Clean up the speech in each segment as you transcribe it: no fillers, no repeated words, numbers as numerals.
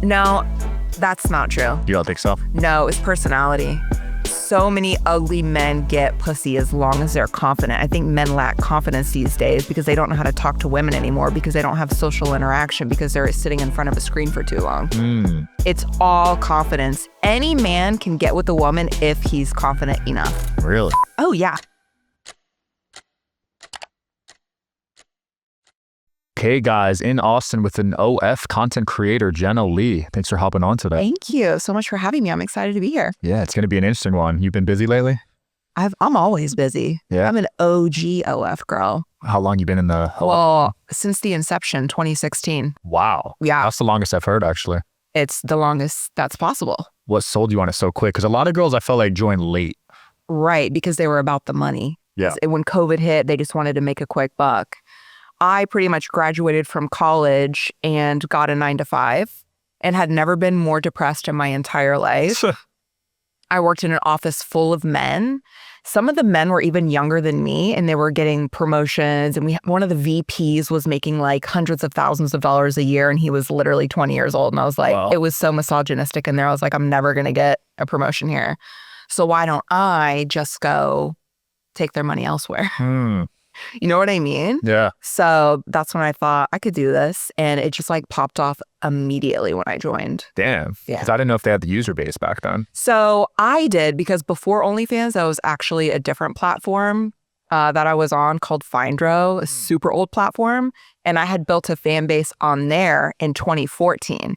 No, that's not true. You don't think so? No, it's personality. So many ugly men get pussy as long as they're confident. I think men lack confidence these days because they don't know how to talk to women anymore, because they don't have social interaction, because they're sitting in front of a screen for too long. It's all confidence. Any man can get with a woman if he's confident enough. Really? Oh, yeah. Okay, guys, in Austin with an OF content creator, Jenna Lee. Thanks for hopping on today. Thank you so much for having me. I'm excited to be here. Yeah, it's going to be an interesting one. You've been busy lately? I'm always busy. Yeah? I'm an OG OF girl. How long you been in the... Well, since the inception, 2016. Wow. Yeah. That's the longest I've heard, actually. It's the longest that's possible. What sold you on it so quick? Because a lot of girls, I felt like, joined late. Right, because they were about the money. Yeah. When COVID hit, they just wanted to make a quick buck. I pretty much graduated from college and got a 9-to-5 and had never been more depressed in my entire life. I worked in an office full of men. Some of the men were even younger than me, and they were getting promotions. And one of the VPs was making like hundreds of thousands of dollars a year, and he was literally 20 years old. And I was like, wow. It was so misogynistic in there. I was like, I'm never going to get a promotion here. So why don't I just go take their money elsewhere? You know what I mean? Yeah. So that's when I thought I could do this. And it just like popped off immediately when I joined. Damn. Yeah. Because I didn't know if they had the user base back then. So I did, because before OnlyFans, that was actually a different platform that I was on called Findro, a super old platform. And I had built a fan base on there in 2014.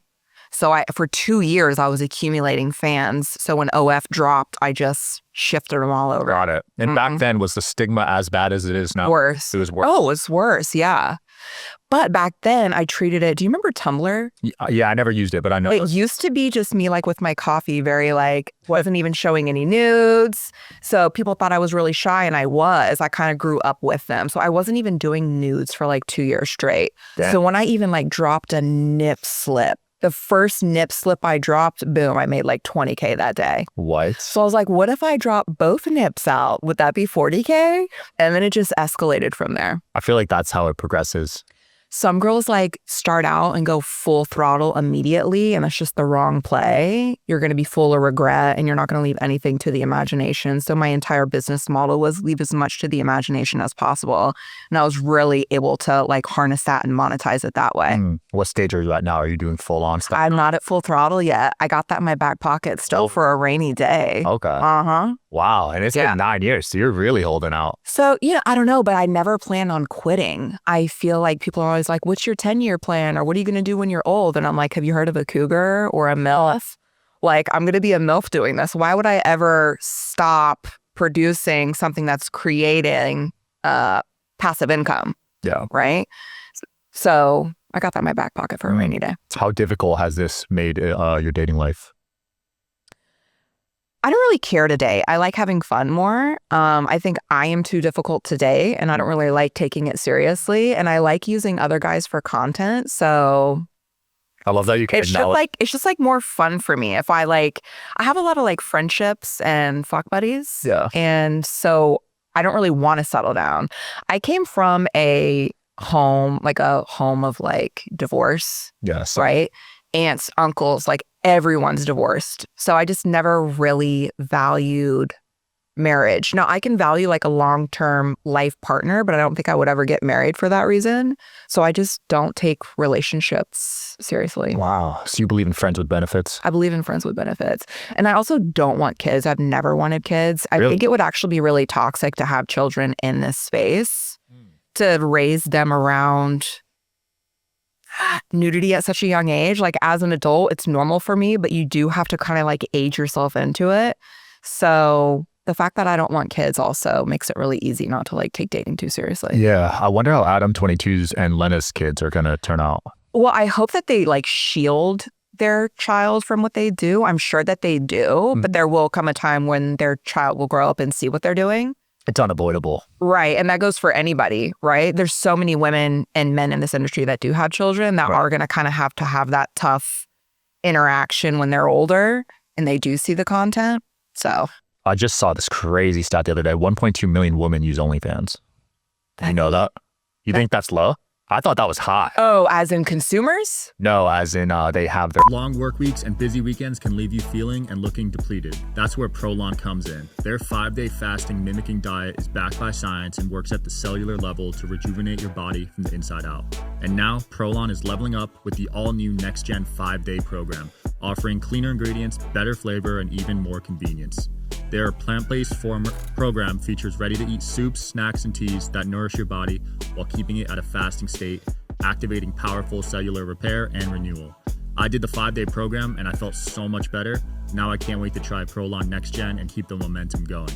So for 2 years, I was accumulating fans. So when OF dropped, I just shifted them all over. Got it. And back then, was the stigma as bad as it is now? Worse. It was worse. Oh, it's worse. Yeah. But back then, I treated it. Do you remember Tumblr? Yeah, I never used it, but I know. It used to be just me, like with my coffee, very like, wasn't even showing any nudes. So people thought I was really shy, and I was. I kind of grew up with them. So I wasn't even doing nudes for like 2 years straight. Damn. So when I even like dropped a nip slip, the first nip slip I dropped, boom, I made like 20K that day. What? So I was like, what if I drop both nips out? Would that be 40K? And then it just escalated from there. I feel like that's how it progresses. Some girls like start out and go full throttle immediately, and that's just the wrong play. You're going to be full of regret, and you're not going to leave anything to the imagination. So my entire business model was leave as much to the imagination as possible. And I was really able to like harness that and monetize it that way. What stage are you at now? Are you doing full on stuff? I'm not at full throttle yet. I got that in my back pocket still for a rainy day. Okay. Uh-huh. Wow. And it's been 9 years, so you're really holding out. So, I don't know, but I never plan on quitting. I feel like people are always like, what's your 10-year plan? Or what are you going to do when you're old? And I'm like, have you heard of a cougar or a MILF? Like, I'm going to be a MILF doing this. Why would I ever stop producing something that's creating passive income? Yeah. Right? So I got that in my back pocket for a rainy day. How difficult has this made your dating life? I don't really care to date. I like having fun more. I think I am too difficult to date, and I don't really like taking it seriously. And I like using other guys for content. So I love that you can it's just like more fun for me. If I have a lot of like friendships and fuck buddies. Yeah. And so I don't really want to settle down. I came from a home of like divorce. Yes. Right? Aunts, uncles, like everyone's divorced. So I just never really valued marriage. Now, I can value like a long-term life partner, but I don't think I would ever get married for that reason. So I just don't take relationships seriously. Wow. So you believe in friends with benefits? I believe in friends with benefits. And I also don't want kids. I've never wanted kids. I think it would actually be really toxic to have children in this space, to raise them around nudity at such a young age. Like as an adult, it's normal for me, but you do have to kind of like age yourself into it. So the fact that I don't want kids also makes it really easy not to like take dating too seriously. Yeah. I wonder how Adam 22's and Lena's kids are going to turn out. Well, I hope that they like shield their child from what they do. I'm sure that they do, but there will come a time when their child will grow up and see what they're doing. It's unavoidable. Right. And that goes for anybody, right? There's so many women and men in this industry that do have children that are going to kind of have that tough interaction when they're older and they do see the content. So I just saw this crazy stat the other day. 1.2 million women use OnlyFans. You know that? You think that's low? I thought that was high. Oh, as in consumers? No, as in they have their Long work weeks and busy weekends can leave you feeling and looking depleted. That's where Prolon comes in. Their 5-day fasting mimicking diet is backed by science and works at the cellular level to rejuvenate your body from the inside out. And now, Prolon is leveling up with the all-new next-gen 5-day program, offering cleaner ingredients, better flavor, and even more convenience. Their plant-based program features ready-to-eat soups, snacks, and teas that nourish your body while keeping it at a fasting state, activating powerful cellular repair and renewal. I did the 5-day program and I felt so much better. Now I can't wait to try Prolon Next Gen and keep the momentum going.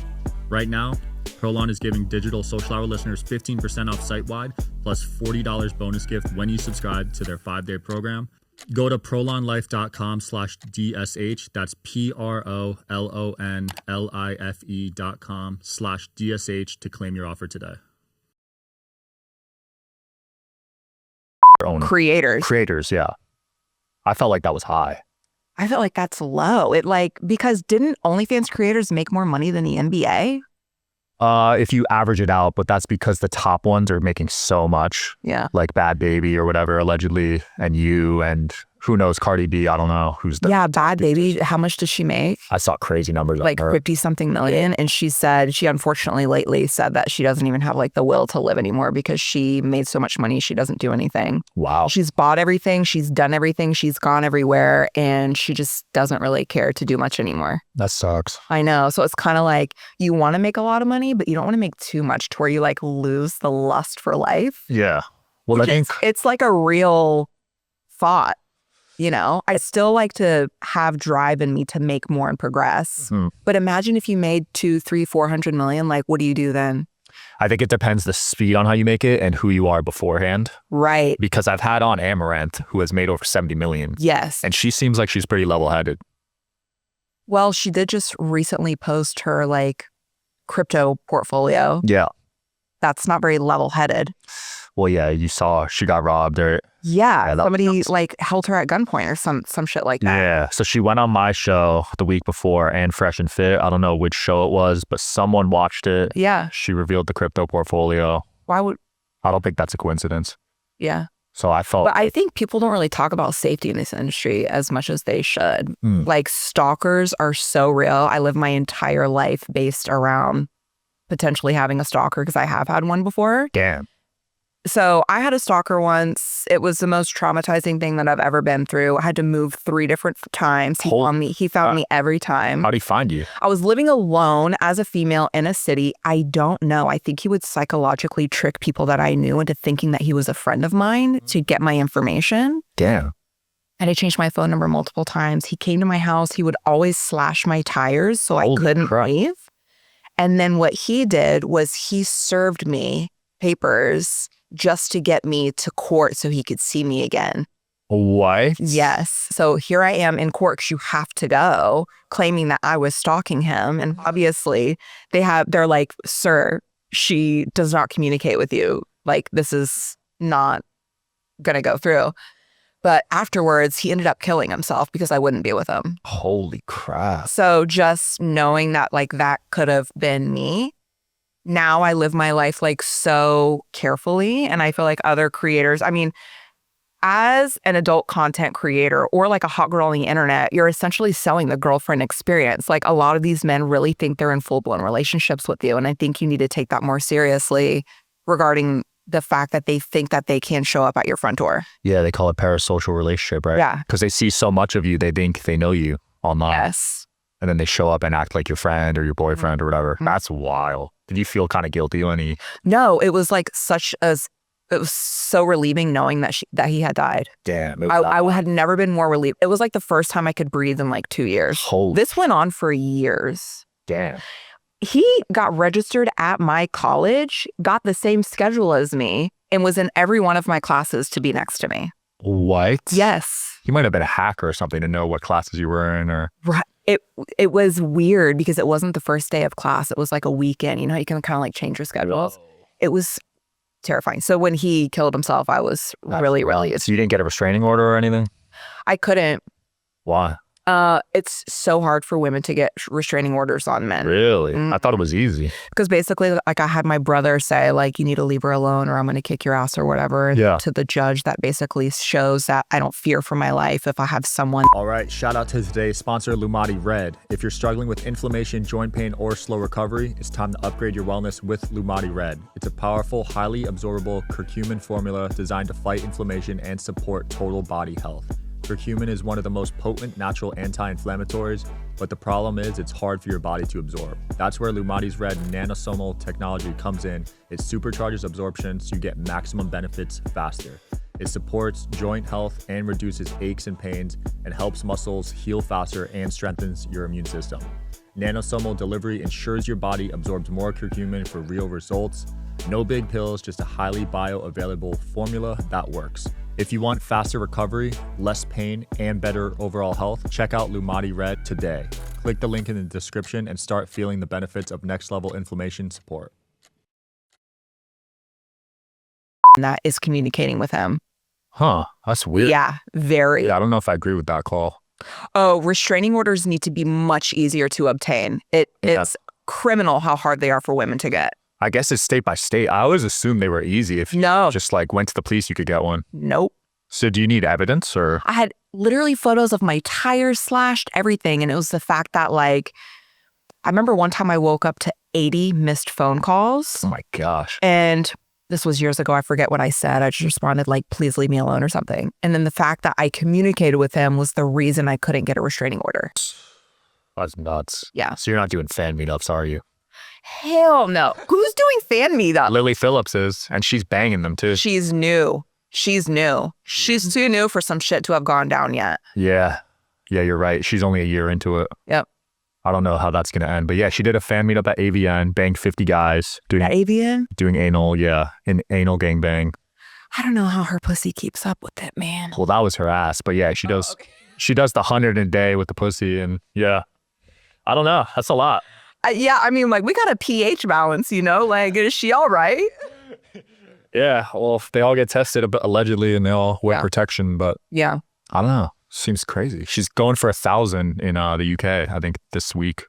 Right now, Prolon is giving Digital Social Hour listeners 15% off site-wide, plus $40 bonus gift when you subscribe to their 5-day program. Go to prolonlife.com/DSH. That's PROLONLIFE.com/DSH to claim your offer today. own Creators. Yeah. I felt like that was high. I felt like that's low. Because didn't OnlyFans creators make more money than the NBA? If you average it out, but that's because the top ones are making so much. Yeah. Like Bad Baby or whatever, allegedly, and you and who knows, Cardi B, I don't know who's the. Yeah, Bad Baby. How much does she make? I saw crazy numbers Like on her. 50-something million. And she unfortunately lately said that she doesn't even have like the will to live anymore because she made so much money she doesn't do anything. Wow. She's bought everything, she's done everything, she's gone everywhere, and she just doesn't really care to do much anymore. That sucks. I know. So it's kind of like you want to make a lot of money, but you don't want to make too much to where you like lose the lust for life. Yeah. Well, I think It's like a real thought. You know, I still like to have drive in me to make more and progress. But imagine if you made 200, 300, 400 million, like what do you do then? I think it depends the speed on how you make it and who you are beforehand. Right. Because I've had on Amaranth, who has made over 70 million. Yes. And she seems like she's pretty level-headed. Well, she did just recently post her like crypto portfolio. Yeah. That's not very level-headed. Well, yeah, you saw she got robbed or Yeah, that somebody like held her at gunpoint or some shit like that. yeah. So she went on my show the week before and Fresh and Fit. I don't know which show it was, but someone watched it. Yeah. She revealed the crypto portfolio. Why would? I don't think that's a coincidence. Yeah. So I felt. But I think people don't really talk about safety in this industry as much as they should. Like stalkers are so real. I live my entire life based around potentially having a stalker because I have had one before. Damn. So I had a stalker once. It was the most traumatizing thing that I've ever been through. I had to move 3 different times. He found me every time. How'd he find you? I was living alone as a female in a city. I don't know. I think he would psychologically trick people that I knew into thinking that he was a friend of mine to get my information. Damn. And I changed my phone number multiple times. He came to my house. He would always slash my tires so I couldn't leave. And then what he did was he served me papers just to get me to court so he could see me again. What? Yes. So here I am in court 'cause you have to go, claiming that I was stalking him. And obviously they're like, sir, she does not communicate with you. Like, this is not going to go through. But afterwards, he ended up killing himself because I wouldn't be with him. Holy crap. So just knowing that like that could have been me. Now I live my life like so carefully, and I feel like other creators, I mean, as an adult content creator or like a hot girl on the internet, you're essentially selling the girlfriend experience. Like a lot of these men really think they're in full-blown relationships with you, and I think you need to take that more seriously regarding the fact that they think that they can show up at your front door. Yeah, they call it parasocial relationship, right? Yeah. Because they see so much of you, they think they know you online. Yes. And then they show up and act like your friend or your boyfriend or whatever. That's wild. Did you feel kind of guilty when he... No, it was like it was so relieving knowing that he had died. Damn. I had never been more relieved. It was like the first time I could breathe in like 2 years. This went on for years. Damn. He got registered at my college, got the same schedule as me, and was in every one of my classes to be next to me. What? Yes. He might have been a hacker or something to know what classes you were in or... Right. It was weird because it wasn't the first day of class. It was like a weekend. You know, you can kind of like change your schedules. It was terrifying. So when he killed himself, I was really. So you didn't get a restraining order or anything? I couldn't. Why? It's so hard for women to get restraining orders on men. Really? I thought it was easy. Because basically, like, I had my brother say, like, you need to leave her alone or I'm going to kick your ass or whatever. Yeah. To the judge, that basically shows that I don't fear for my life if I have someone. All right, shout out to today's sponsor, Lumati Red. If you're struggling with inflammation, joint pain, or slow recovery, it's time to upgrade your wellness with Lumati Red. It's a powerful, highly absorbable curcumin formula designed to fight inflammation and support total body health. Curcumin is one of the most potent natural anti-inflammatories, but the problem is it's hard for your body to absorb. That's where Lumati's Red nanosomal technology comes in. It supercharges absorption so you get maximum benefits faster. It supports joint health and reduces aches and pains and helps muscles heal faster and strengthens your immune system. Nanosomal delivery ensures your body absorbs more curcumin for real results. No big pills, just a highly bioavailable formula that works. If you want faster recovery, less pain, and better overall health, check out Lumati Red today. Click the link in the description and start feeling the benefits of next-level inflammation support. And that is communicating with him. Huh. That's weird. Yeah, very. Yeah, I don't know if I agree with that call. Oh, restraining orders need to be much easier to obtain. It's criminal how hard they are for women to get. I guess it's state by state. I always assumed they were easy. If you just like went to the police, you could get one. Nope. So do you need evidence or? I had literally photos of my tires slashed, everything. And it was the fact that, like, I remember one time I woke up to 80 missed phone calls. Oh my gosh. And this was years ago. I forget what I said. I just responded like, please leave me alone or something. And then the fact that I communicated with him was the reason I couldn't get a restraining order. That's nuts. Yeah. So you're not doing fan meetups, are you? Hell no. Who's doing fan meetups? Lily Phillips is, and she's banging them too. She's new. She's new. She's too new for some shit to have gone down yet. Yeah. Yeah, you're right. She's only a year into it. Yep. I don't know how that's going to end. But yeah, she did a fan meetup at AVN, banged 50 guys. At AVN? Doing anal, yeah. An anal gangbang. I don't know how her pussy keeps up with it, man. Well, that was her ass. But yeah, she does she does the 100 a day with the pussy. And yeah, I don't know. That's a lot. Yeah, I mean, like, we got a pH balance, you know? Like, is she all right? Yeah, well, if they all get tested allegedly and they all wear protection, but yeah, I don't know. Seems crazy. She's going for 1,000 in the UK, I think, this week.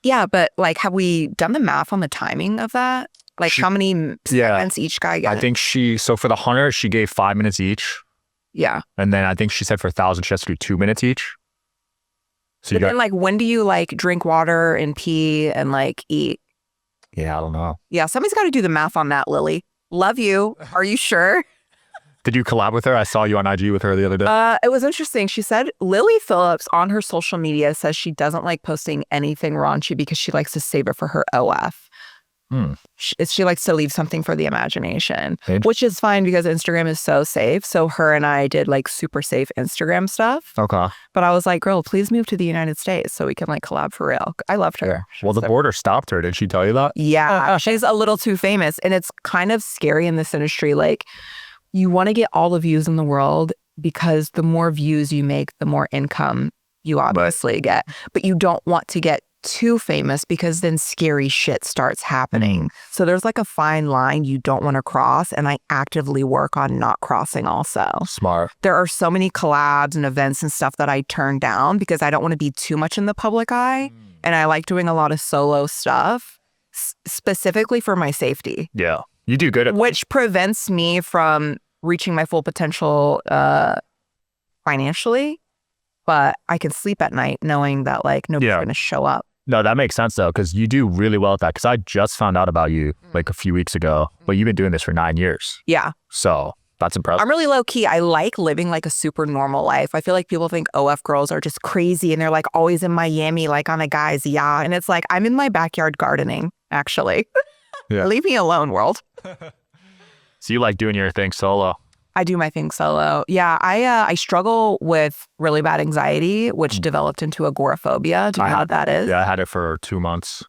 Yeah, but like, have we done the math on the timing of that? Like, how many segments each guy got? I think so for the 100, she gave 5 minutes each. Yeah. And then I think she said for 1,000, she has to do 2 minutes each. So then, like, when do you, like, drink water and pee and, like, eat? Yeah, I don't know. Yeah, somebody's got to do the math on that, Lily. Love you. Are you sure? Did you collab with her? I saw you on IG with her the other day. It was interesting. She said Lily Phillips on her social media says she doesn't like posting anything raunchy because she likes to save it for her OF. She likes to leave something for the imagination, which is fine because Instagram is so safe. So her and I did like super safe Instagram stuff. Okay. But I was like, girl, please move to the United States so we can like collab for real. I loved her. Yeah. Well, the border stopped her. Did she tell you that? Yeah. She's a little too famous. And it's kind of scary in this industry. Like, you want to get all the views in the world because the more views you make, the more income you obviously get. But you don't want to get too famous because then scary shit starts happening. So there's like a fine line you don't want to cross, and I actively work on not crossing also. Smart. There are so many collabs and events and stuff that I turn down because I don't want to be too much in the public eye, and I like doing a lot of solo stuff specifically for my safety. Yeah. You do good at which prevents me from reaching my full potential financially, but I can sleep at night knowing that like nobody's going to show up. No, that makes sense though, because you do really well at that. Because I just found out about you like a few weeks ago, but you've been doing this for 9 years. Yeah. So that's impressive. I'm really low key. I like living like a super normal life. I feel like people think OF girls are just crazy and they're like always in Miami, like on a guy's yacht. And it's like, I'm in my backyard gardening, actually. Yeah. Leave me alone, world. So you like doing your thing solo? I do my thing solo. Yeah, I struggle with really bad anxiety, which developed into agoraphobia. Do you know what that is? Yeah, I had it for 2 months.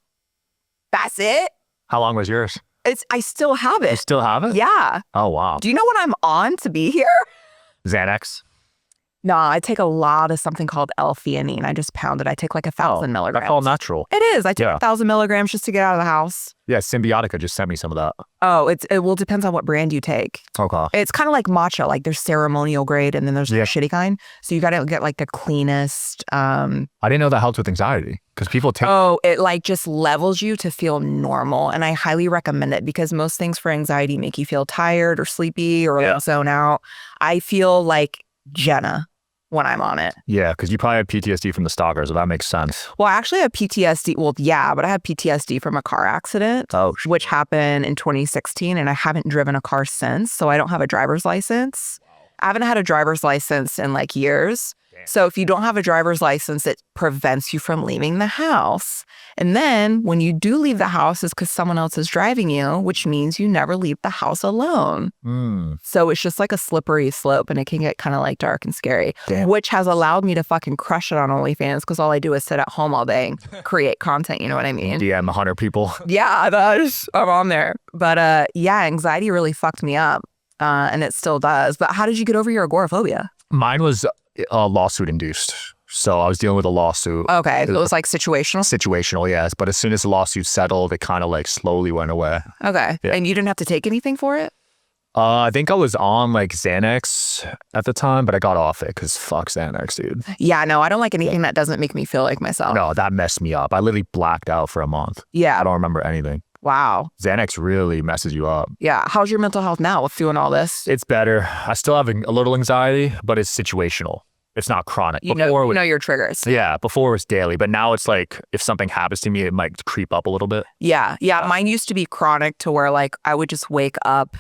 That's it? How long was yours? I still have it. You still have it? Yeah. Oh, wow. Do you know what I'm on to be here? Xanax? No, I take a lot of something called L-theanine. I just pound it. I take like 1,000 milligrams. That's all natural. It is. I take 1,000 milligrams just to get out of the house. Yeah, Symbiotica just sent me some of that. Oh, it depends on what brand you take. Okay. It's kind of like matcha. Like there's ceremonial grade and then there's the shitty kind. So you got to get like the cleanest. I didn't know that helped with anxiety because people take. Oh, it like just levels you to feel normal. And I highly recommend it because most things for anxiety make you feel tired or sleepy or like zone out. I feel like Jenna when I'm on it. Yeah, because you probably have PTSD from the stalkers, so that makes sense. Well, I actually have PTSD. Well, yeah, but I have PTSD from a car accident, which happened in 2016, and I haven't driven a car since, so I don't have a driver's license. I haven't had a driver's license in like years. So if you don't have a driver's license, it prevents you from leaving the house. And then when you do leave the house, it's because someone else is driving you, which means you never leave the house alone. So it's just like a slippery slope and it can get kind of like dark and scary, which has allowed me to fucking crush it on OnlyFans because all I do is sit at home all day and create content. You know what I mean? DM 100 people. Yeah, I'm on there. But yeah, anxiety really fucked me up and it still does. But how did you get over your agoraphobia? Mine was lawsuit induced. So I was dealing with a lawsuit. Okay. It was like situational? Situational, yes. But as soon as the lawsuit settled, it kind of like slowly went away. Okay. Yeah. And you didn't have to take anything for it? I think I was on like Xanax at the time, but I got off it because fuck Xanax, dude. Yeah, no, I don't like anything that doesn't make me feel like myself. No, that messed me up. I literally blacked out for a month. Yeah. I don't remember anything. Wow. Xanax really messes you up. Yeah. How's your mental health now with doing all this? It's better. I still have a little anxiety, but it's situational. It's not chronic. You know your triggers. Yeah. Before it was daily, but now it's like if something happens to me, it might creep up a little bit. Yeah. Yeah. Mine used to be chronic to where like I would just wake up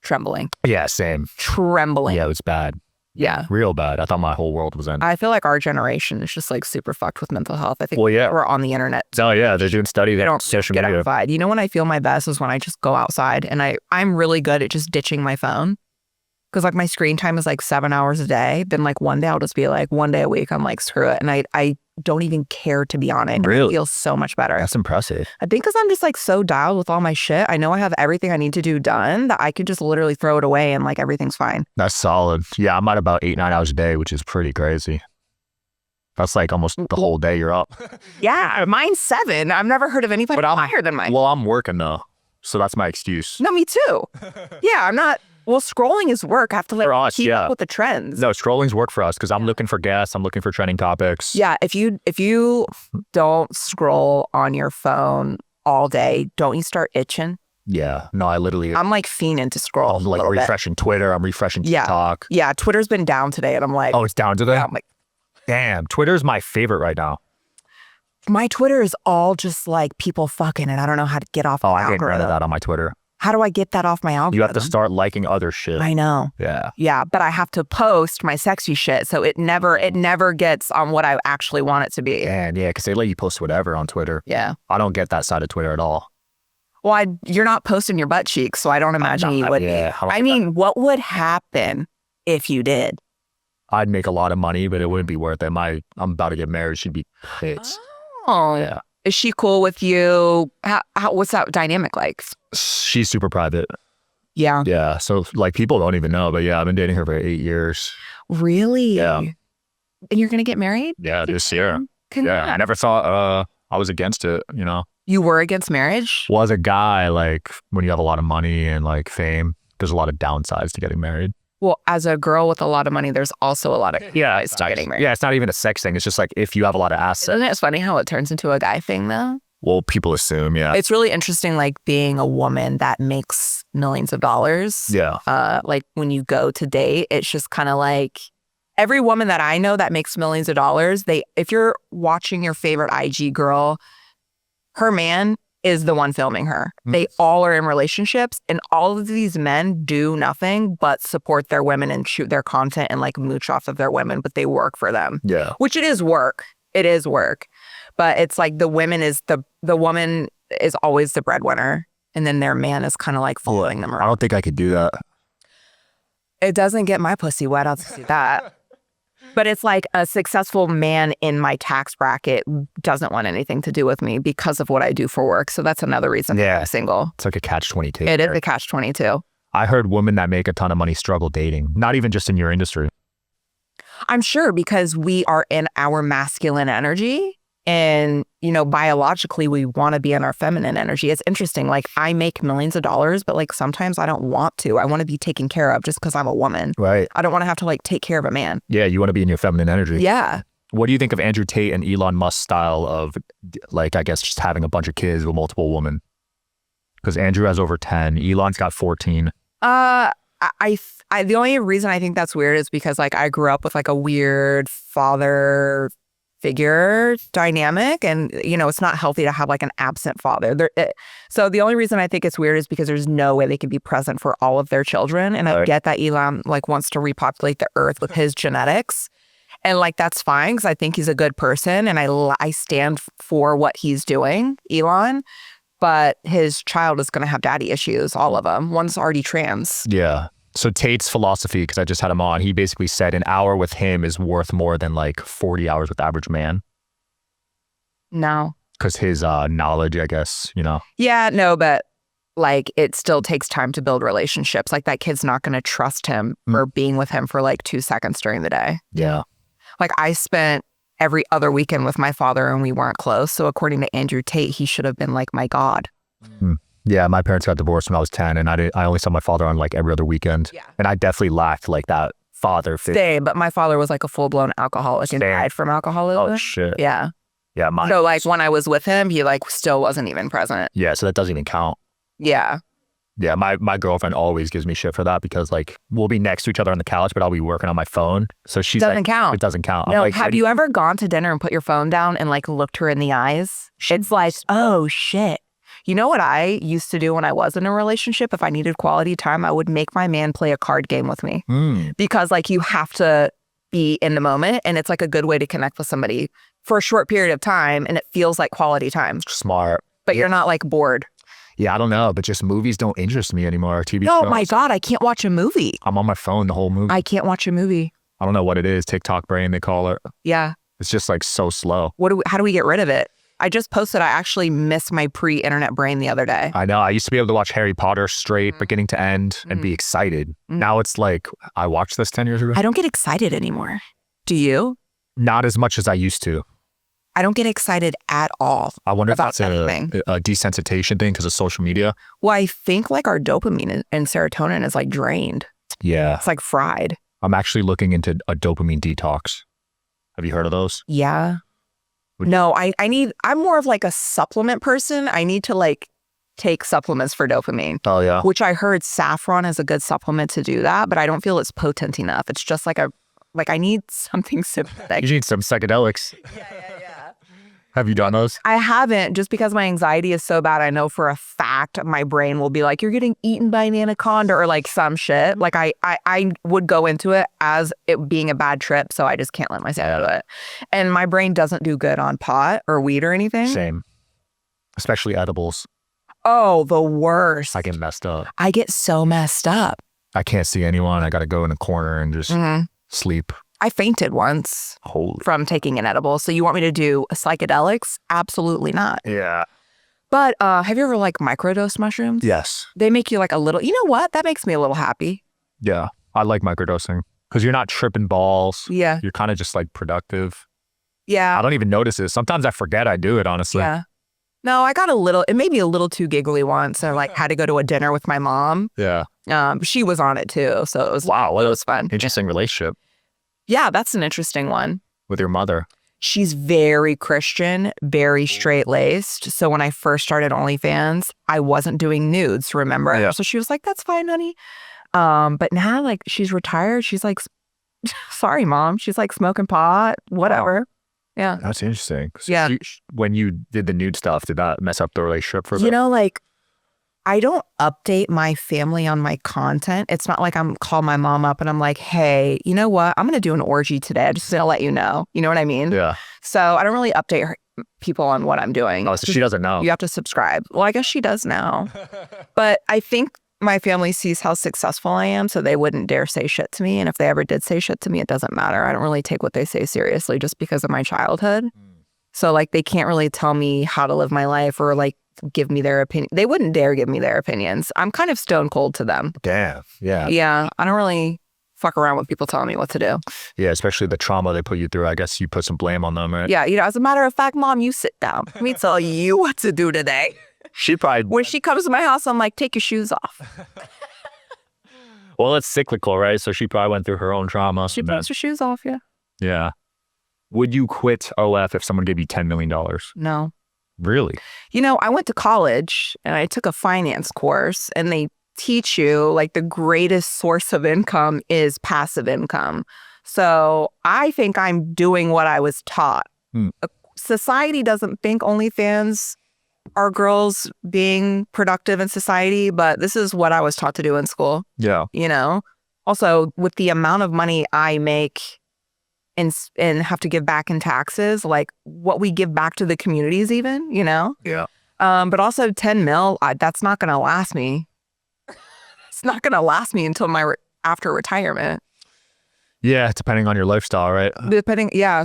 trembling. Yeah, same. Trembling. Yeah, it was bad. Yeah. Real bad. I thought my whole world was ending. I feel like our generation is just like super fucked with mental health. I think we're on the internet. Oh yeah, they're doing studies. They don't social get media. Outside. You know when I feel my best is when I just go outside and I'm really good at just ditching my phone. Because like my screen time is like 7 hours a day. Then like one day I'll just be like one day a week I'm like screw it. And I don't even care to be on it. Really? It feels so much better. That's impressive. I think because I'm just like so dialed with all my shit. I know I have everything I need to do done that I could just literally throw it away and like everything's fine. That's solid. Yeah, I'm at about 8-9 hours a day, which is pretty crazy. That's like almost the whole day you're up. Yeah, mine's 7. I've never heard of anybody higher than mine. Well, I'm working though. So that's my excuse. No, me too. Yeah, I'm not. Well, scrolling is work. I have to like keep up with the trends. No, scrolling's work for us because I'm looking for guests. I'm looking for trending topics. Yeah, if you don't scroll on your phone all day, don't you start itching? Yeah. No, I'm like fiending to scroll. I'm like refreshing Twitter. I'm refreshing TikTok. Yeah, Twitter's been down today and I'm like. Oh, it's down today? Yeah, I'm like. Damn, Twitter's my favorite right now. My Twitter is all just like people fucking and I don't know how to get off the algorithm. I get rid of that on my Twitter. How do I get that off my algorithm? You have to start liking other shit. I know. Yeah. Yeah, but I have to post my sexy shit, so it never gets on what I actually want it to be. And yeah, because they let you post whatever on Twitter. Yeah. I don't get that side of Twitter at all. Well, you're not posting your butt cheeks, so I don't imagine you would. Yeah. I mean, what would happen if you did? I'd make a lot of money, but it wouldn't be worth it. I'm about to get married. She'd be pissed. Oh. Yeah. Is she cool with you? What's that dynamic like? She's super private. Yeah. Yeah. So like people don't even know, but yeah, I've been dating her for 8 years. Really? Yeah. And you're going to get married? Yeah, this year. Yeah. I never thought I was against it, you know? You were against marriage? Well, as a guy, like when you have a lot of money and like fame, there's a lot of downsides to getting married. Well, as a girl with a lot of money, there's also a lot of it's not getting married. Yeah, it's not even a sex thing. It's just like if you have a lot of assets. Isn't it funny how it turns into a guy thing though? Well, people assume, yeah. It's really interesting, like being a woman that makes millions of dollars. Yeah. Like when you go to date, it's just kind of like every woman that I know that makes millions of dollars, if you're watching your favorite IG girl, her man is the one filming her. They all are in relationships and all of these men do nothing but support their women and shoot their content and like mooch off of their women, but they work for them. Yeah. Which it is work. It is work. But it's like the woman is the woman is always the breadwinner and then their man is kind of like following them around. I don't think I could do that. It doesn't get my pussy wet, I'll see that. But it's like a successful man in my tax bracket doesn't want anything to do with me because of what I do for work. So that's another reason I'm single. It's like a catch-22. It is a catch-22. I heard women that make a ton of money struggle dating, not even just in your industry. I'm sure because we are in our masculine energy and, you know, biologically we want to be in our feminine energy. It's interesting. Like I make millions of dollars, but like sometimes I don't want to. I want to be taken care of just because I'm a woman. Right. I don't want to have to like take care of a man. Yeah, you want to be in your feminine energy. Yeah. What do you think of Andrew Tate and Elon Musk's style of, like, I guess just having a bunch of kids with multiple women? Because Andrew has over 10. Elon's got 14. The only reason I think that's weird is because like I grew up with like a weird father figure dynamic, and you know it's not healthy to have like an absent father. So the only reason I think it's weird is because there's no way they can be present for all of their children, and I get that Elon like wants to repopulate the earth with his genetics, and like that's fine because I think he's a good person, and I stand for what he's doing, Elon. But his child is going to have daddy issues, all of them. One's already trans. Yeah. So Tate's philosophy, because I just had him on, he basically said an hour with him is worth more than like 40 hours with the average man. No. Because his knowledge, I guess, you know. Yeah, no, but like it still takes time to build relationships. Like that kid's not going to trust him for being with him for like 2 seconds during the day. Yeah. Like I spent every other weekend with my father and we weren't close. So according to Andrew Tate, he should have been like my God. Yeah, my parents got divorced when I was 10 and I only saw my father on like every other weekend. Yeah. And I definitely lacked like that father figure. Same, but my father was like a full-blown alcoholic and died from alcoholism. Oh, shit. Yeah. Yeah, mine. So like when I was with him, he like still wasn't even present. Yeah, so that doesn't even count. Yeah. Yeah, my girlfriend always gives me shit for that because like we'll be next to each other on the couch, but I'll be working on my phone. So she's doesn't like, count. It doesn't count. No, I'm like, have you ever gone to dinner and put your phone down and like looked her in the eyes? It's like, oh shit. You know what I used to do when I was in a relationship? If I needed quality time, I would make my man play a card game with me because like you have to be in the moment and it's like a good way to connect with somebody for a short period of time and it feels like quality time. Smart. But you're not like bored. Yeah, I don't know, but just movies don't interest me anymore. TV No, shows. my God, I can't watch a movie. I'm on my phone the whole movie. I can't watch a movie. I don't know what it is. TikTok brain, they call it. Yeah. It's just like so slow. How do we get rid of it? I just posted I actually missed my pre-internet brain the other day. I know. I used to be able to watch Harry Potter straight, beginning to end, and be excited. Now it's like, I watched this 10 years ago. I don't get excited anymore. Do you? Not as much as I used to. I don't get excited at all. I wonder if about that's a desensitization thing because of social media. Well, I think like our dopamine and serotonin is like drained. Yeah. It's like fried. I'm actually looking into a dopamine detox. Have you heard of those? Yeah. No, I'm more of like a supplement person. I need to like take supplements for dopamine. Oh, yeah. Which I heard saffron is a good supplement to do that, but I don't feel it's potent enough. It's just like I need something synthetic. You need some psychedelics. Yeah. Have you done those? I haven't, just because my anxiety is so bad. I know for a fact my brain will be like, you're getting eaten by an anaconda or like some shit. Like I would go into it as it being a bad trip, so I just can't let myself do it. And my brain doesn't do good on pot or weed or anything. Same. Especially edibles. Oh, the worst. I get messed up. I get so messed up. I can't see anyone. I got to go in a corner and just sleep. I fainted once Holy. from taking an edible. So you want me to do psychedelics? Absolutely not. Yeah. But have you ever like microdose mushrooms? Yes. They make you like a little, you know what? That makes me a little happy. Yeah. I like microdosing because you're not tripping balls. Yeah. You're kind of just like productive. Yeah. I don't even notice it. Sometimes I forget I do it, honestly. Yeah. No, I got it made me a little too giggly once. I like had to go to a dinner with my mom. Yeah. She was on it too. So it was, Wow. it was fun. Interesting relationship Yeah, that's an interesting one. with your mother. She's very Christian, very straight-laced. So when I first started OnlyFans, I wasn't doing nudes, remember? Yeah. So she was like, that's fine, honey. But now, like, she's retired. She's like, sorry, Mom. She's like smoking pot, whatever. Wow. Yeah. That's interesting. Yeah. When you did the nude stuff, did that mess up the relationship for a bit? You know, like, I don't update my family on my content. It's not like I'm call my mom up and I'm like, hey, you know what? I'm going to do an orgy today. I'm just going to let you know. You know what I mean? Yeah. So I don't really update people on what I'm doing. Oh, so she doesn't know. You have to subscribe. Well, I guess she does now. But I think my family sees how successful I am, so they wouldn't dare say shit to me. And if they ever did say shit to me, it doesn't matter. I don't really take what they say seriously just because of my childhood. So like they can't really tell me how to live my life or like give me their opinion. They wouldn't dare give me their opinions. I'm kind of stone cold to them. Damn. Yeah. Yeah. I don't really fuck around with people telling me what to do. Yeah, especially the trauma they put you through. I guess you put some blame on them, right? Yeah, as a matter of fact, Mom, you sit down. Let me tell you what to do today. She probably... When she comes to my house, I'm like, take your shoes off. Well, it's cyclical, right? So she probably went through her own trauma. She puts her shoes off, yeah. Yeah. Would you quit OF if someone gave you $10 million? No. Really? I went to college and I took a finance course, and they teach you like the greatest source of income is passive income. So I think I'm doing what I was taught. Society doesn't think OnlyFans are girls being productive in society, but this is what I was taught to do in school. Yeah. Also, with the amount of money I make and have to give back in taxes, like what we give back to the communities even, Yeah. But also 10 mil, that's not going to last me. It's not going to last me until after retirement. Yeah, depending on your lifestyle, right?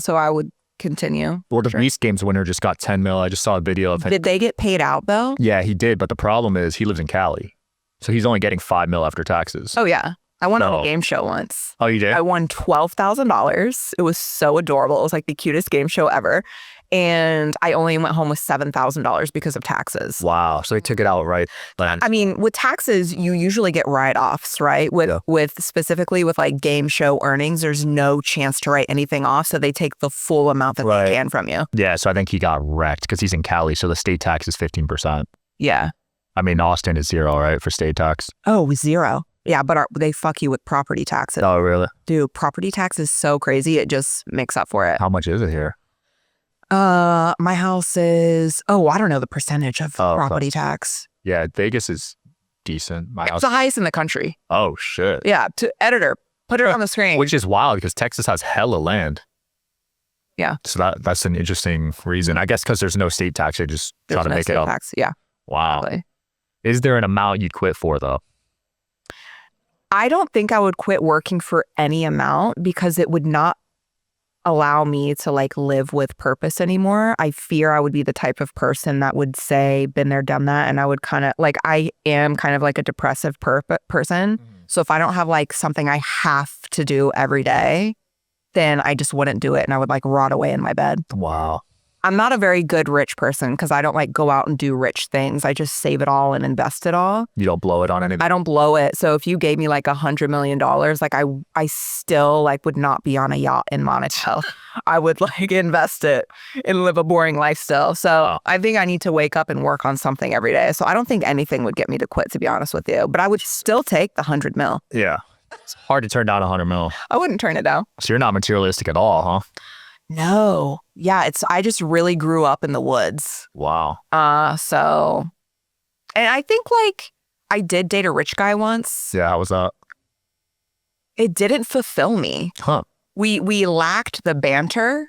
So I would continue. Well, the Beast Games winner just got 10 mil. I just saw a video of him. Did they get paid out though? Yeah, he did. But the problem is he lives in Cali. So he's only getting 5 mil after taxes. Oh, yeah. I won on a game show once. Oh, you did? I won $12,000. It was so adorable. It was like the cutest game show ever. And I only went home with $7,000 because of taxes. Wow. So they took it out, right? I mean, with taxes, you usually get write-offs, right? With specifically with like game show earnings, there's no chance to write anything off. So they take the full amount that they can from you. Yeah. So I think he got wrecked because he's in Cali. So the state tax is 15%. Yeah. I mean, Austin is 0, right? For state tax. Oh, 0. Yeah, but they fuck you with property taxes. Oh, really? Dude, property tax is so crazy. It just makes up for it. How much is it here? My house is, I don't know the percentage of property tax. Yeah, Vegas is decent. My house. It's the highest in the country. Oh, shit. Yeah, editor, put it on the screen. Which is wild because Texas has hella land. Yeah. So that's an interesting reason. I guess because there's no state tax, they just try to make it up. Tax. Yeah. Wow. Exactly. Is there an amount you'd quit for, though? I don't think I would quit working for any amount because it would not allow me to like live with purpose anymore. I fear I would be the type of person that would say, been there, done that. And I would kind of like, I am kind of like a depressive person. So if I don't have like something I have to do every day, then I just wouldn't do it. And I would like rot away in my bed. Wow. I'm not a very good rich person because I don't like go out and do rich things. I just save it all and invest it all. You don't blow it on anything? I don't blow it. So if you gave me like $100 million, like I still like would not be on a yacht in Monaco. I would like invest it and live a boring life still. So I think I need to wake up and work on something every day. So I don't think anything would get me to quit, to be honest with you. But I would still take the 100 mil. Yeah. It's hard to turn down 100 mil. I wouldn't turn it down. So you're not materialistic at all, huh? No. Yeah, I just really grew up in the woods. Wow. So, and I think like I did date a rich guy once. Yeah, how was that? It didn't fulfill me. Huh. We lacked the banter,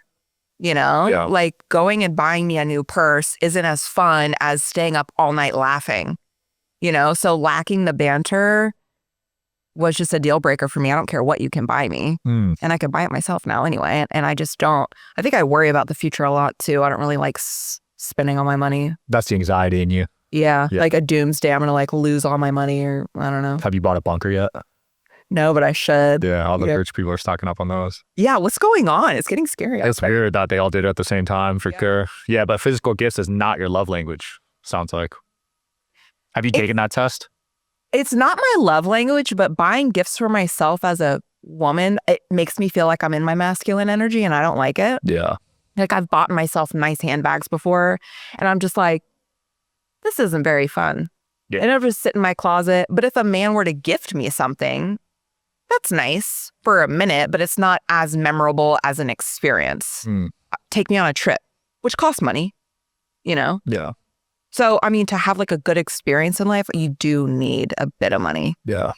Yeah. like going and buying me a new purse isn't as fun as staying up all night laughing, so lacking the banter was just a deal breaker for me. I don't care what you can buy me. And I can buy it myself now anyway. And I just don't. I think I worry about the future a lot too. I don't really like spending all my money. That's the anxiety in you. Yeah. Like a doomsday. I'm going to like lose all my money or I don't know. Have you bought a bunker yet? No, but I should. Yeah, all the rich people are stocking up on those. Yeah, what's going on? It's getting scary. It's weird that they all did it at the same time for sure. Yeah, but physical gifts is not your love language, sounds like. Have you taken that test? It's not my love language, but buying gifts for myself as a woman, it makes me feel like I'm in my masculine energy and I don't like it. Yeah. Like I've bought myself nice handbags before and I'm just like, this isn't very fun. Yeah. I never sit in my closet. But if a man were to gift me something, that's nice for a minute, but it's not as memorable as an experience. Take me on a trip, which costs money, Yeah. So, I mean, to have like a good experience in life, you do need a bit of money. Yeah.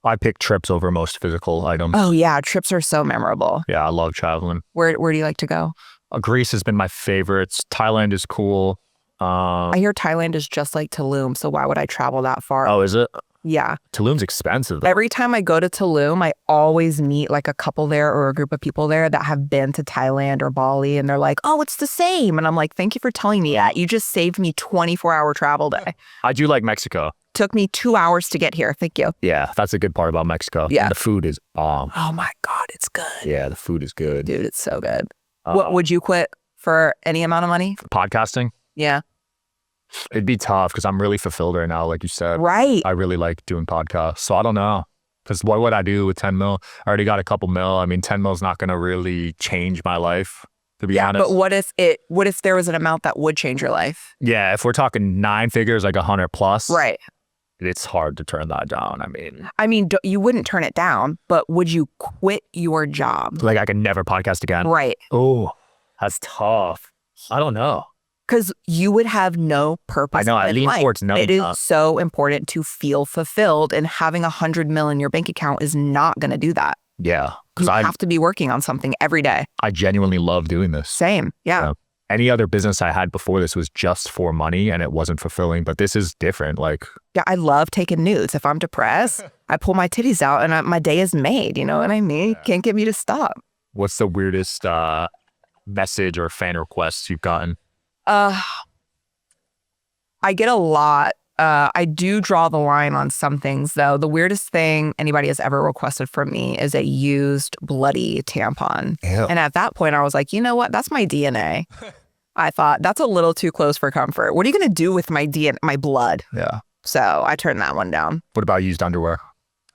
I pick trips over most physical items. Oh, yeah. Trips are so memorable. Yeah, I love traveling. Where do you like to go? Greece has been my favorites. Thailand is cool. I hear Thailand is just like Tulum. So why would I travel that far? Oh, is it? Yeah. Tulum's expensive. Every time I go to Tulum, I always meet like a couple there or a group of people there that have been to Thailand or Bali. And they're like, oh, it's the same. And I'm like, thank you for telling me that. You just saved me 24-hour travel day. I do like Mexico. Took me 2 hours to get here. Thank you. Yeah, that's a good part about Mexico. Yeah. And the food is bomb. Oh my God, it's good. Yeah, the food is good. Dude, it's so good. What would you quit for any amount of money? Podcasting? Yeah. It'd be tough because I'm really fulfilled right now, like you said. Right. I really like doing podcasts. So I don't know. Because what would I do with 10 mil? I already got a couple mil. I mean, 10 mil is not going to really change my life, to be honest. But what if there was an amount that would change your life? Yeah, if we're talking 9 figures, like 100 plus. Right. It's hard to turn that down. I mean, you wouldn't turn it down, but would you quit your job? Like I could never podcast again. Right. Oh, that's tough. I don't know. Because you would have no purpose. I know. I lean towards no. It is so important to feel fulfilled, and having 100 mil in your bank account is not going to do that. Yeah. Because I have to be working on something every day. I genuinely love doing this. Same. Yeah. Any other business I had before this was just for money and it wasn't fulfilling, but this is different. Like, yeah, I love taking nudes. If I'm depressed, I pull my titties out and my day is made. You know what I mean? Can't get me to stop. What's the weirdest message or fan requests you've gotten? I get a lot. I do draw the line on some things, though. The weirdest thing anybody has ever requested from me is a used bloody tampon. Ew. And at that point, I was like, you know what? That's my DNA. I thought that's a little too close for comfort. What are you going to do with my my blood? Yeah. So I turned that one down. What about used underwear?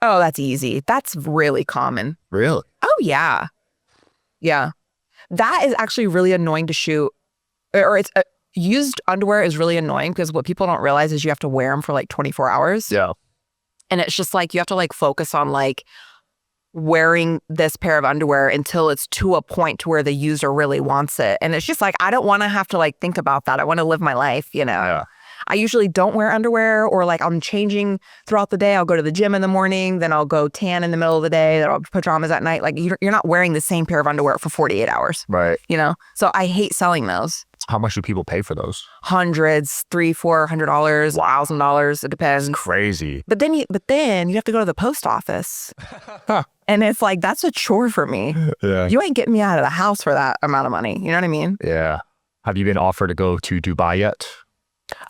Oh, that's easy. That's really common. Really? Oh, yeah. Yeah. That is actually really annoying to shoot. Or it's used underwear is really annoying because what people don't realize is you have to wear them for like 24 hours. Yeah. And it's just like you have to like focus on like wearing this pair of underwear until it's to a point to where the user really wants it. And it's just like, I don't want to have to like think about that. I want to live my life, you know? Yeah. I usually don't wear underwear, or like I'm changing throughout the day. I'll go to the gym in the morning, then I'll go tan in the middle of the day, then I'll have pajamas at night. Like you're not wearing the same pair of underwear for 48 hours. Right. You know? So I hate selling those. How much do people pay for those? Hundreds, $300-$400, $1,000. It depends. It's crazy. But then you have to go to the post office. And it's like, that's a chore for me. Yeah. You ain't getting me out of the house for that amount of money. You know what I mean? Yeah. Have you been offered to go to Dubai yet?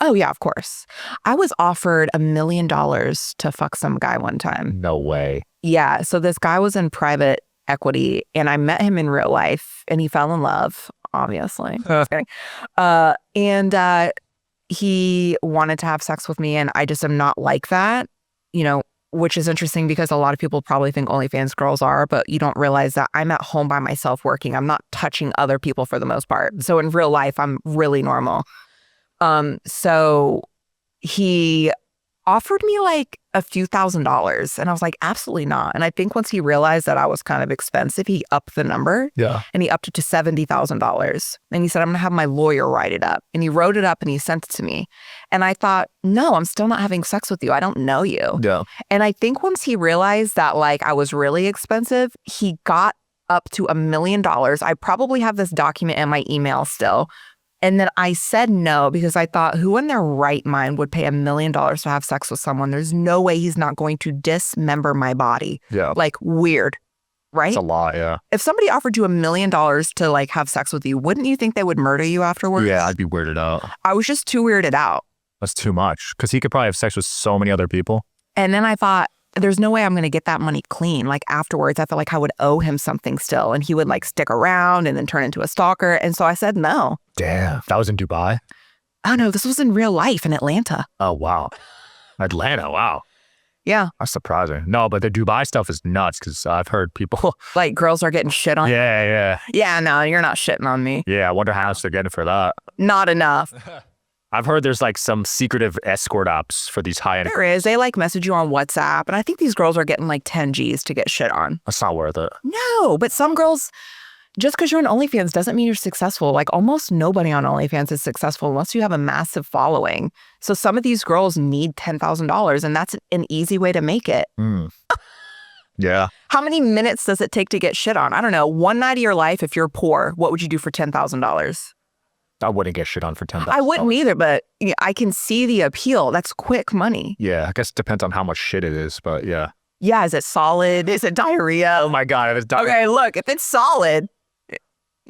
Oh, yeah, of course. I was offered $1 million to fuck some guy one time. No way. Yeah. So this guy was in private equity and I met him in real life and he fell in love, obviously. Just kidding. And he wanted to have sex with me and I just am not like that, you know, which is interesting because a lot of people probably think OnlyFans girls are, but you don't realize that I'm at home by myself working. I'm not touching other people for the most part. So in real life, I'm really normal. So he offered me like a few $1,000s and I was like, absolutely not. And I think once he realized that I was kind of expensive, he upped the number. Yeah. And he upped it to $70,000. And he said, I'm going to have my lawyer write it up. And he wrote it up and he sent it to me. And I thought, no, I'm still not having sex with you. I don't know you. Yeah. And I think once he realized that like I was really expensive, he got up to $1 million. I probably have this document in my email still. And then I said no because I thought, who in their right mind would pay $1 million to have sex with someone? There's no way he's not going to dismember my body. Yeah. Like weird, right? It's a lot, yeah. If somebody offered you $1 million to like have sex with you, wouldn't you think they would murder you afterwards? Yeah, I'd be weirded out. I was just too weirded out. That's too much. Because he could probably have sex with so many other people. And then I thought, there's no way I'm going to get that money clean. Like afterwards, I felt like I would owe him something still. And he would like stick around and then turn into a stalker. And so I said no. Damn. That was in Dubai? Oh no, this was in real life in Atlanta. Oh, wow. Atlanta, wow. Yeah. That's surprising. No, but the Dubai stuff is nuts because I've heard people. Like girls are getting shit on. Yeah. Yeah, no, you're not shitting on me. Yeah, I wonder how much they're getting for that. Not enough. I've heard there's like some secretive escort apps for these high-end. There is. They like message you on WhatsApp. And I think these girls are getting like 10 G's to get shit on. That's not worth it. No, but some girls, just because you're on OnlyFans doesn't mean you're successful. Like almost nobody on OnlyFans is successful unless you have a massive following. So some of these girls need $10,000 and that's an easy way to make it. Yeah. How many minutes does it take to get shit on? I don't know. One night of your life, if you're poor, what would you do for $10,000? I wouldn't get shit on for $10,000. I wouldn't either, but I can see the appeal. That's quick money. Yeah, I guess it depends on how much shit it is, but yeah. Yeah, is it solid? Is it diarrhea? Oh my God, it is diarrhea. Okay, look, if it's solid,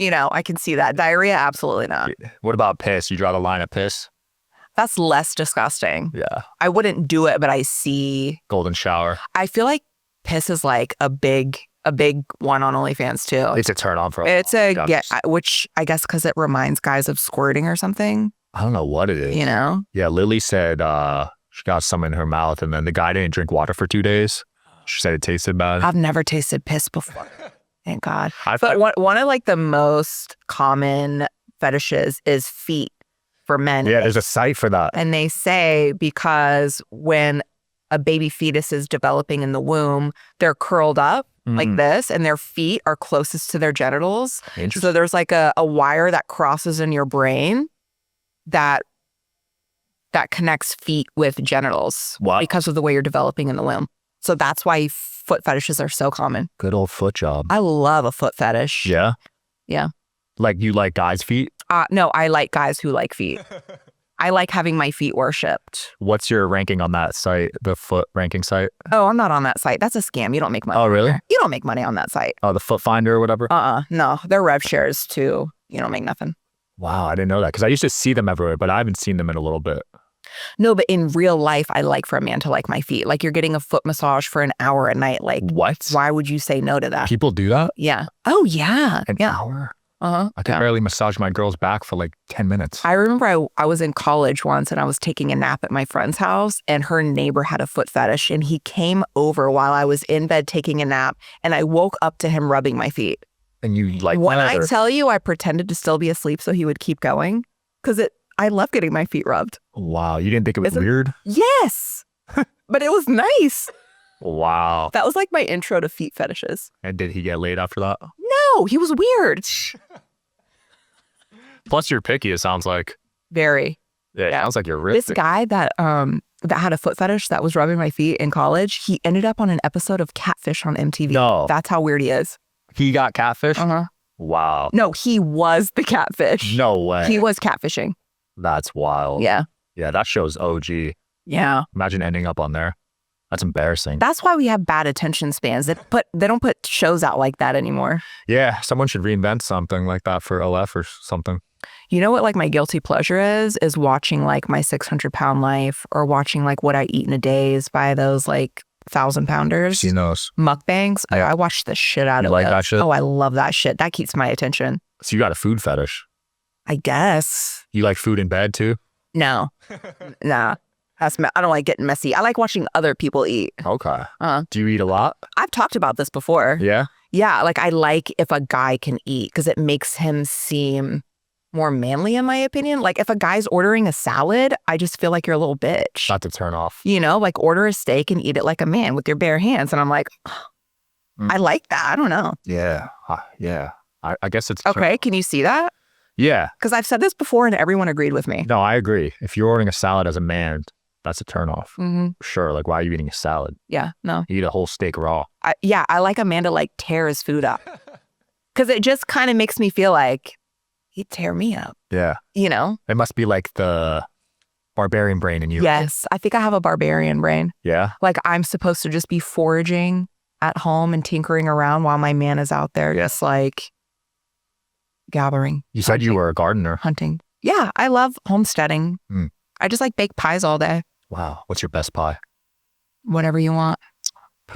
I can see that. Diarrhea, absolutely not. What about piss? You draw the line at piss? That's less disgusting. Yeah. I wouldn't do it, but I see. Golden shower. I feel like piss is like a big one on OnlyFans too. It's a turn on for It's which I guess because it reminds guys of squirting or something. I don't know what it is. You know? Yeah, Lily said she got some in her mouth and then the guy didn't drink water for 2 days. She said it tasted bad. I've never tasted piss before. Thank God. But one of like the most common fetishes is feet for men. Yeah, there's a site for that. And they say because when a baby fetus is developing in the womb, they're curled up like this and their feet are closest to their genitals. So there's like a wire that crosses in your brain that connects feet with genitals because of the way you're developing in the womb. So that's why foot fetishes are so common. Good old foot job. I love a foot fetish. Yeah? Yeah. Like you like guys' feet? No, I like guys who like feet. I like having my feet worshipped. What's your ranking on that site, the foot ranking site? Oh, I'm not on that site. That's a scam. You don't make money. Oh, really? You don't make money on that site. Oh, the Foot Finder or whatever? No, they're rev shares too. You don't make nothing. Wow, I didn't know that because I used to see them everywhere, but I haven't seen them in a little bit. No, but in real life, I like for a man to like my feet. Like you're getting a foot massage for an hour a night. Like what? Why would you say no to that? People do that? Yeah. Oh, yeah. An hour? Uh-huh. I could barely massage my girl's back for like 10 minutes. I remember I was in college once and I was taking a nap at my friend's house and her neighbor had a foot fetish and he came over while I was in bed taking a nap and I woke up to him rubbing my feet. And you like when I tell you I pretended to still be asleep so he would keep going because I love getting my feet rubbed. Wow. You didn't think it was weird? Yes. But it was nice. Wow. That was like my intro to feet fetishes. And did he get laid after that? No, he was weird. Plus you're picky, it sounds like. Very. Yeah, it sounds like you're ripped. This guy that had a foot fetish that was rubbing my feet in college, he ended up on an episode of Catfish on MTV. No. That's how weird he is. He got catfish? Uh-huh. Wow. No, he was the catfish. No way. He was catfishing. That's wild. Yeah. Yeah, that show's OG. Yeah. Imagine ending up on there. That's embarrassing. That's why we have bad attention spans. They don't put shows out like that anymore. Yeah, someone should reinvent something like that for LF or something. You know what like my guilty pleasure is watching like My 600-Pound Life or watching like What I Eat in a Day by those like 1,000-pounders. She knows. Mukbangs. Yeah. I watch the shit out of it. You like that shit? Oh, I love that shit. That keeps my attention. So you got a food fetish. I guess. You like food in bed too? No. Nah. I don't like getting messy. I like watching other people eat. Okay. Do you eat a lot? I've talked about this before. Yeah? Yeah, like I like if a guy can eat because it makes him seem more manly in my opinion. Like if a guy's ordering a salad, I just feel like you're a little bitch. Not to turn off. You know, like order a steak and eat it like a man with your bare hands. And I'm like, I like that. I don't know. Yeah. Yeah. I guess it's... Okay, can you see that? Yeah. Because I've said this before and everyone agreed with me. No, I agree. If you're ordering a salad as a man, that's a turnoff. Mm-hmm. Sure. Like, why are you eating a salad? Yeah, no. You eat a whole steak raw. I like a man to like tear his food up. Because it just kind of makes me feel like he'd tear me up. Yeah. You know? It must be like the barbarian brain in you. Yes. I think I have a barbarian brain. Yeah? Like I'm supposed to just be foraging at home and tinkering around while my man is out there just like gathering. You said you were a gardener. Hunting. Yeah, I love homesteading. I just like bake pies all day. Wow. What's your best pie? Whatever you want.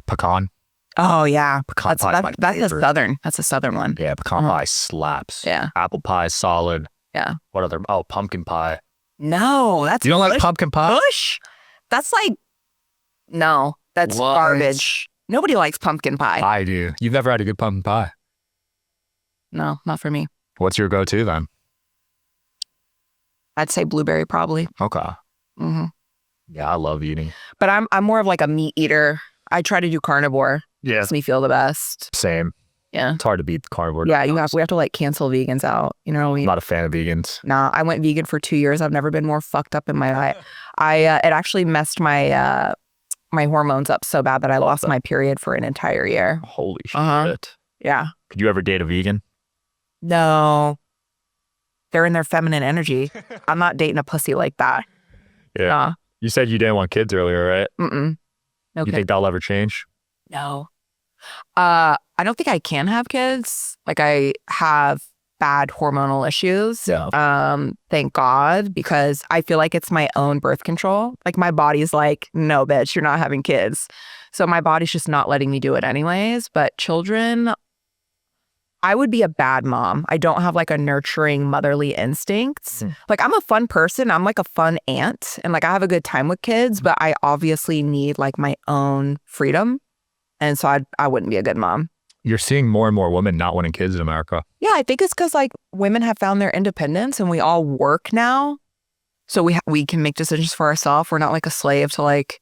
Pecan? Oh, yeah. Pecan pie is my that's a favorite. southern. That's a southern one. Yeah, pecan pie slaps. Yeah. Apple pie is solid. Yeah. What other? Oh, pumpkin pie. No, that's You don't like pumpkin pie? Bush. That's like, no, that's What? garbage. Nobody likes pumpkin pie. I do. You've never had a good pumpkin pie. No, not for me. What's your go-to then? I'd say blueberry probably. Okay. hmm Yeah, I love eating. But I'm more of like a meat eater. I try to do carnivore. Yeah. Makes me feel the best. Same. Yeah. It's hard to beat the carnivore. Yeah, we have to like cancel vegans out. You know, I'm not a fan of vegans. Nah, I went vegan for 2 years. I've never been more fucked up in my life. It actually messed my my hormones up so bad that I lost my period for an entire year. Holy Uh-huh. shit. Yeah. Could you ever date a vegan? No. They're in their feminine energy. I'm not dating a pussy like that. Yeah. Nah. You said you didn't want kids earlier, right? Mm-mm. You Okay. think that'll ever change? No. I don't think I can have kids. Like I have bad hormonal issues. Yeah. Thank God, because I feel like it's my own birth control. Like my body's like, no, bitch, you're not having kids. So my body's just not letting me do it anyways. But children, I would be a bad mom. I don't have like a nurturing motherly instincts. Like I'm a fun person. I'm like a fun aunt and like I have a good time with kids, but I obviously need like my own freedom. And so I wouldn't be a good mom. You're seeing more and more women not wanting kids in America. Yeah, I think it's because like women have found their independence and we all work now. So we can make decisions for ourselves. We're not like a slave to like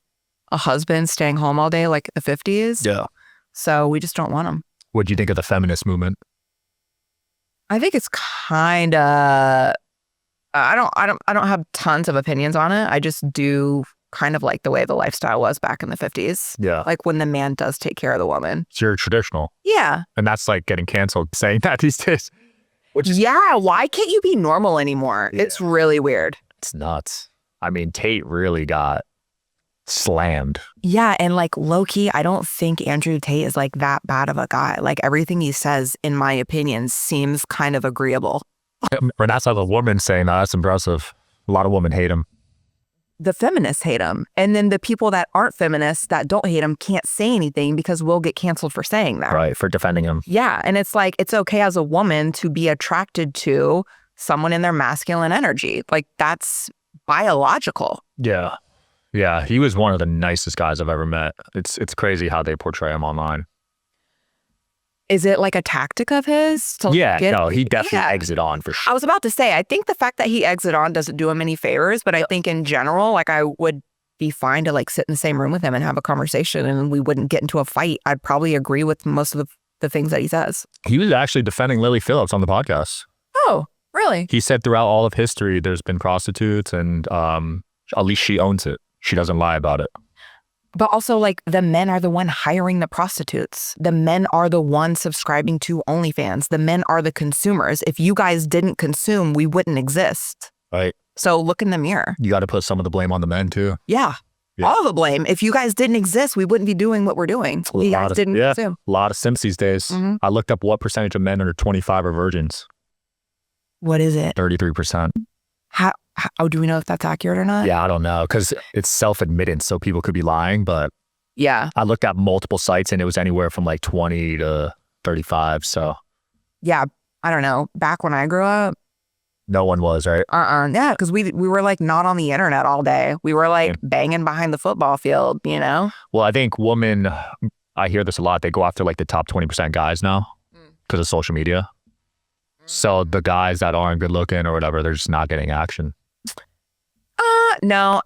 a husband staying home all day like the 50s. Yeah. So we just don't want them. What do you think of the feminist movement? I think it's kind of I don't have tons of opinions on it. I just do kind of like the way the lifestyle was back in the 50s. Yeah. Like when the man does take care of the woman. So you're traditional. Yeah. And that's like getting canceled saying that these days. Yeah. Why can't you be normal anymore? Yeah. It's really weird. It's nuts. I mean, Tate really got slammed. Yeah. And like low key, I don't think Andrew Tate is like that bad of a guy. Like everything he says, in my opinion, seems kind of agreeable. And that's how the woman saying that. That's impressive. A lot of women hate him. The feminists hate him. And then the people that aren't feminists that don't hate him can't say anything because we'll get canceled for saying that. Right. For defending him. Yeah. And it's like, it's okay as a woman to be attracted to someone in their masculine energy. Like that's biological. Yeah. Yeah. He was one of the nicest guys I've ever met. It's crazy how they portray him online. Is it like a tactic of his? To Yeah. get, No, he definitely exit on for sure. I was about to say, I think the fact that he exit on doesn't do him any favors, but I think in general, like I would be fine to like sit in the same room with him and have a conversation and we wouldn't get into a fight. I'd probably agree with most of the things that he says. He was actually defending Lily Phillips on the podcast. Oh, really? He said throughout all of history, there's been prostitutes and at least she owns it. She doesn't lie about it. But also, like, the men are the one hiring the prostitutes. The men are the one subscribing to OnlyFans. The men are the consumers. If you guys didn't consume, we wouldn't exist. Right. So look in the mirror. You got to put some of the blame on the men too. Yeah. All the blame. If you guys didn't exist, we wouldn't be doing what we're doing. You guys didn't consume. A lot of simps these days. I looked up what percentage of men under 25 are virgins. What is it? 33%. How do we know if that's accurate or not? Yeah, I don't know because it's self-admittance, so people could be lying. But yeah, I looked at multiple sites and it was anywhere from like 20 to 35. So yeah, I don't know. Back when I grew up, no one was, right? Yeah, because we were like not on the internet all day. We were like banging behind the football field, you know? Well, I think women, I hear this a lot. They go after like the top 20% guys now because of social media. So the guys that aren't good looking or whatever, they're just not getting action. No,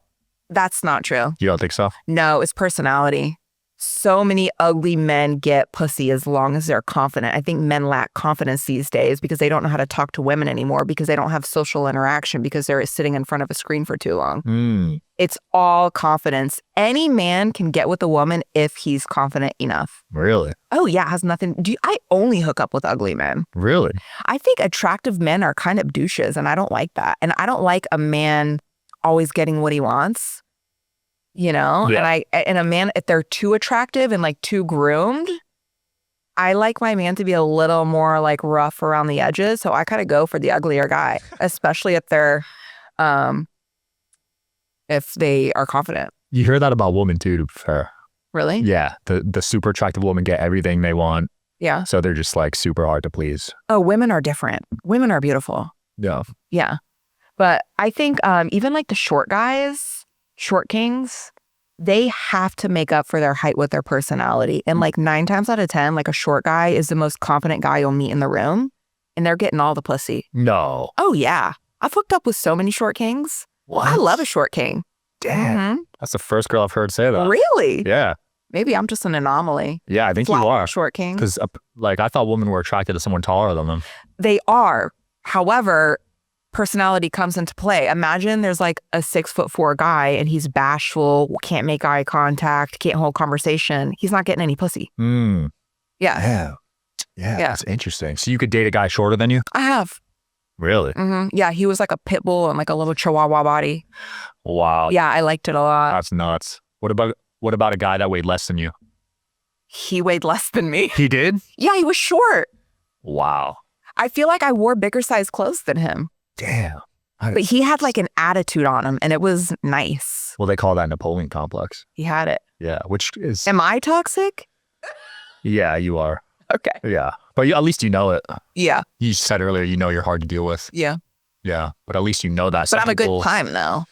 that's not true. You don't think so? No, it's personality. So many ugly men get pussy as long as they're confident. I think men lack confidence these days because they don't know how to talk to women anymore because they don't have social interaction because they're sitting in front of a screen for too long. It's all confidence. Any man can get with a woman if he's confident enough. Really? Oh, yeah. It has nothing. I only hook up with ugly men. Really? I think attractive men are kind of douches and I don't like that. And I don't like a man always getting what he wants, you know? Yeah. And a man, if they're too attractive and like too groomed, I like my man to be a little more like rough around the edges. So I kind of go for the uglier guy, especially if they're, if they are confident. You hear that about women too, to be fair. Really? Yeah. The super attractive women get everything they want. Yeah. So they're just like super hard to please. Oh, women are different. Women are beautiful. Yeah. Yeah. But I think even like the short guys, short kings, they have to make up for their height with their personality. And like 9 times out of 10, like a short guy is the most confident guy you'll meet in the room. And they're getting all the pussy. No. Oh, yeah. I've hooked up with so many short kings. What? I love a short king. Damn. That's the first girl I've heard say that. Really? Yeah. Maybe I'm just an anomaly. Yeah, I think you are. Short king. Because like I thought women were attracted to someone taller than them. They are. However, personality comes into play. Imagine there's like a 6'4" guy and he's bashful, can't make eye contact, can't hold conversation. He's not getting any pussy. Yeah. Yeah. Yeah. That's interesting. So you could date a guy shorter than you? I have. Really? Yeah, he was like a pit bull and like a little chihuahua body. Wow. Yeah, I liked it a lot. That's nuts. What about a guy that weighed less than you? He weighed less than me. He did? Yeah, he was short. Wow. I feel like I wore bigger size clothes than him. Damn. But he had like an attitude on him and it was nice. Well, they call that Napoleon complex. He had it. Yeah, which is... Am I toxic? Yeah, you are. Okay. Yeah. But at least you know it. Yeah. You said earlier, you're hard to deal with. Yeah. Yeah. But at least you know that. But I'm a good time though.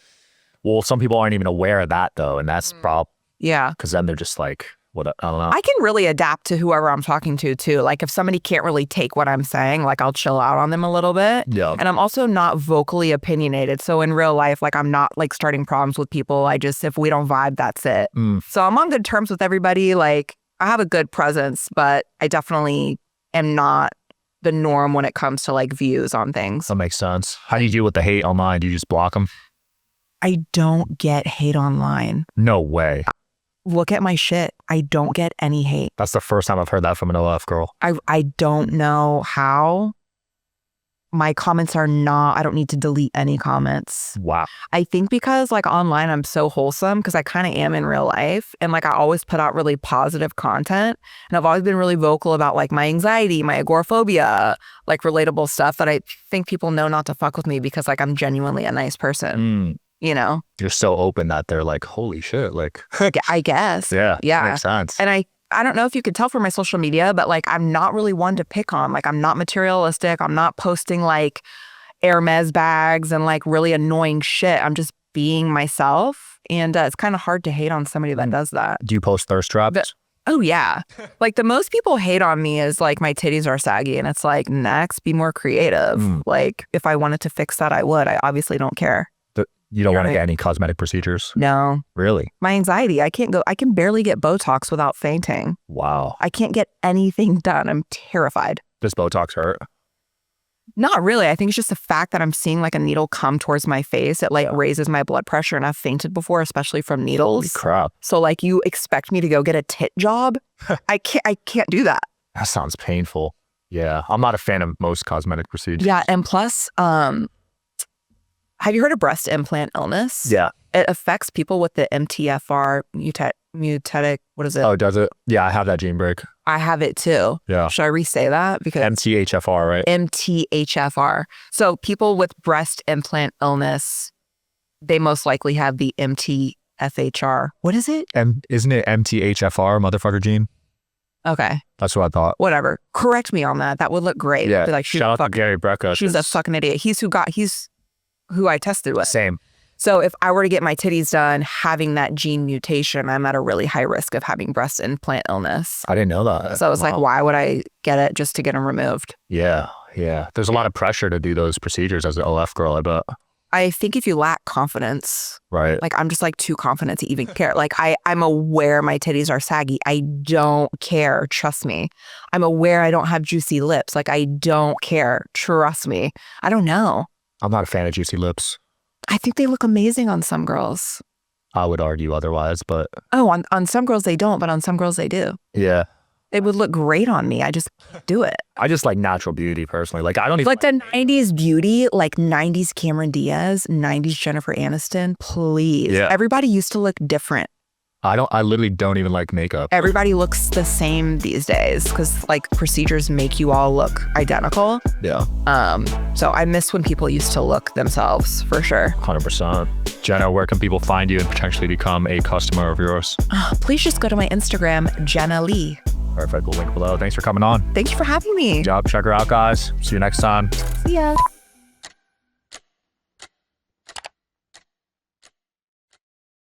Well, some people aren't even aware of that though. And that's the problem. Yeah. Because then they're just like, what? I don't know. I can really adapt to whoever I'm talking to too. Like if somebody can't really take what I'm saying, like I'll chill out on them a little bit. Yeah. And I'm also not vocally opinionated. So in real life, like I'm not like starting problems with people. If we don't vibe, that's it. So I'm on good terms with everybody. Like I have a good presence, but I definitely am not the norm when it comes to like views on things. That makes sense. How do you deal with the hate online? Do you just block them? I don't get hate online. No way. Look at my shit. I don't get any hate. That's the first time I've heard that from an OF girl. I don't know how. My comments are not, I don't need to delete any comments. Wow. I think because like online, I'm so wholesome because I kind of am in real life. And like I always put out really positive content. And I've always been really vocal about like my anxiety, my agoraphobia, like relatable stuff that I think people know not to fuck with me because like I'm genuinely a nice person. You know? You're so open that they're like, holy shit. Like, I guess. Yeah. Yeah. Makes sense. And I don't know if you could tell from my social media, but like I'm not really one to pick on. Like I'm not materialistic. I'm not posting like Hermes bags and like really annoying shit. I'm just being myself. And it's kind of hard to hate on somebody that does that. Do you post thirst traps? Oh, yeah. Like the most people hate on me is like my titties are saggy. And it's like, next, be more creative. Like if I wanted to fix that, I would. I obviously don't care. You don't want to get any cosmetic procedures? No. Really? My anxiety, I can barely get Botox without fainting. Wow. I can't get anything done. I'm terrified. Does Botox hurt? Not really. I think it's just the fact that I'm seeing like a needle come towards my face. It like raises my blood pressure and I've fainted before, especially from needles. Holy crap. So like you expect me to go get a tit job? I can't do that. That sounds painful. Yeah. I'm not a fan of most cosmetic procedures. Yeah. And plus, have you heard of breast implant illness? Yeah. It affects people with the MTFR mutatic, what is it? Oh, does it? Yeah, I have that gene break. I have it too. Yeah. Should I re-say that? Because MTHFR, right? MTHFR. So people with breast implant illness, they most likely have the MTFHR. What is it? Isn't it MTHFR, motherfucker gene? Okay. That's what I thought. Whatever. Correct me on that. That would look great. Yeah. Be like, shout out to Gary Brecka. She's a fucking idiot. He's who I tested with. Same. So if I were to get my titties done having that gene mutation, I'm at a really high risk of having breast implant illness. I didn't know that. So it's like, why would I get it just to get them removed? Yeah. Yeah. There's a lot of pressure to do those procedures as an OF girl, I bet. I think if you lack confidence, right? Like I'm just like too confident to even care. Like I'm aware my titties are saggy. I don't care. Trust me. I'm aware I don't have juicy lips. Like I don't care. Trust me. I don't know. I'm not a fan of juicy lips. I think they look amazing on some girls. I would argue otherwise, but... Oh, on some girls they don't, but on some girls they do. Yeah. It would look great on me. I just do it. I just like natural beauty personally. Like I don't even... Like the 90s beauty, like 90s Cameron Diaz, 90s Jennifer Aniston, please. Yeah. Everybody used to look different. I literally don't even like makeup. Everybody looks the same these days because like procedures make you all look identical. Yeah. So I miss when people used to look themselves for sure. 100%. Jenna, where can people find you and potentially become a customer of yours? Please just go to my Instagram, Jenna Lee. Perfect. We'll link below. Thanks for coming on. Thank you for having me. Good job. Check her out, guys. See you next time. See ya.